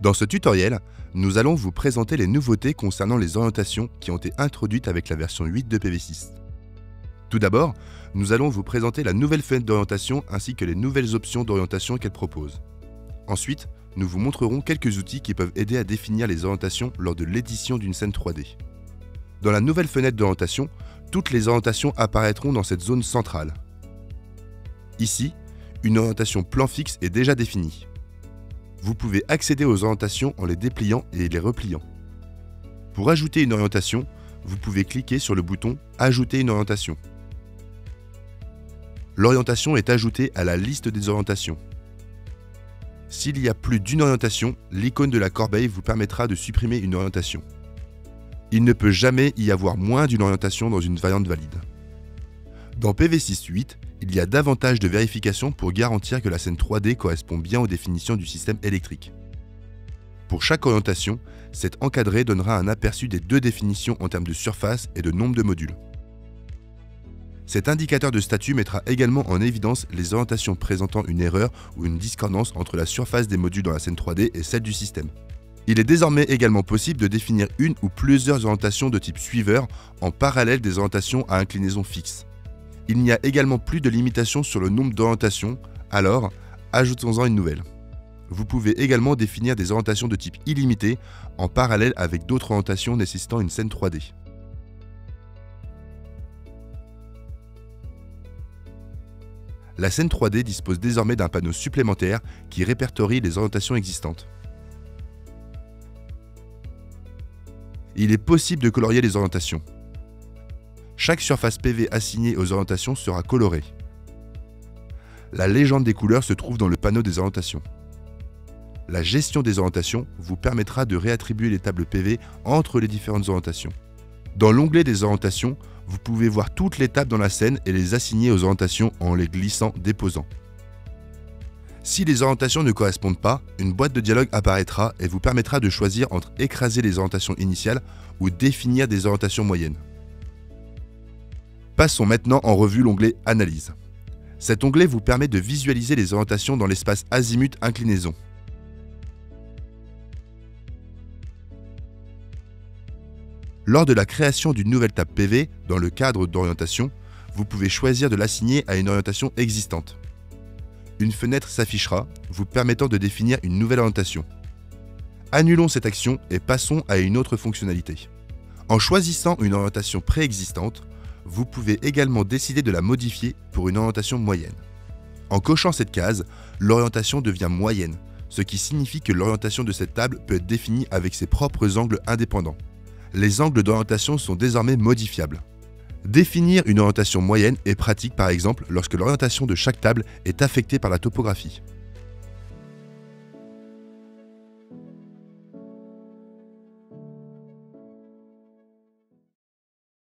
Dans ce tutoriel, nous allons vous présenter les nouveautés concernant les orientations qui ont été introduites avec la version 8 de PV6. Tout d'abord, nous allons vous présenter la nouvelle fenêtre d'orientation ainsi que les nouvelles options d'orientation qu'elle propose. Ensuite, nous vous montrerons quelques outils qui peuvent aider à définir les orientations lors de l'édition d'une scène 3D. Dans la nouvelle fenêtre d'orientation, toutes les orientations apparaîtront dans cette zone centrale. Ici, une orientation plan fixe est déjà définie. Vous pouvez accéder aux orientations en les dépliant et les repliant. Pour ajouter une orientation, vous pouvez cliquer sur le bouton « Ajouter une orientation ». L'orientation est ajoutée à la liste des orientations. S'il y a plus d'une orientation, l'icône de la corbeille vous permettra de supprimer une orientation. Il ne peut jamais y avoir moins d'une orientation dans une variante valide. Dans PV6.8, il y a davantage de vérifications pour garantir que la scène 3D correspond bien aux définitions du système électrique. Pour chaque orientation, cet encadré donnera un aperçu des deux définitions en termes de surface et de nombre de modules. Cet indicateur de statut mettra également en évidence les orientations présentant une erreur ou une discordance entre la surface des modules dans la scène 3D et celle du système. Il est désormais également possible de définir une ou plusieurs orientations de type suiveur en parallèle des orientations à inclinaison fixe. Il n'y a également plus de limitation sur le nombre d'orientations, alors ajoutons-en une nouvelle. Vous pouvez également définir des orientations de type illimité en parallèle avec d'autres orientations nécessitant une scène 3D. La scène 3D dispose désormais d'un panneau supplémentaire qui répertorie les orientations existantes. Il est possible de colorier les orientations. Chaque surface PV assignée aux orientations sera colorée. La légende des couleurs se trouve dans le panneau des orientations. La gestion des orientations vous permettra de réattribuer les tables PV entre les différentes orientations. Dans l'onglet des orientations, vous pouvez voir toutes les tables dans la scène et les assigner aux orientations en les glissant, déposant. Si les orientations ne correspondent pas, une boîte de dialogue apparaîtra et vous permettra de choisir entre écraser les orientations initiales ou définir des orientations moyennes. Passons maintenant en revue l'onglet « Analyse ». Cet onglet vous permet de visualiser les orientations dans l'espace azimut-inclinaison. Lors de la création d'une nouvelle table PV, dans le cadre d'orientation, vous pouvez choisir de l'assigner à une orientation existante. Une fenêtre s'affichera, vous permettant de définir une nouvelle orientation. Annulons cette action et passons à une autre fonctionnalité. En choisissant une orientation préexistante, vous pouvez également décider de la modifier pour une orientation moyenne. En cochant cette case, l'orientation devient moyenne, ce qui signifie que l'orientation de cette table peut être définie avec ses propres angles indépendants. Les angles d'orientation sont désormais modifiables. Définir une orientation moyenne est pratique par exemple lorsque l'orientation de chaque table est affectée par la topographie.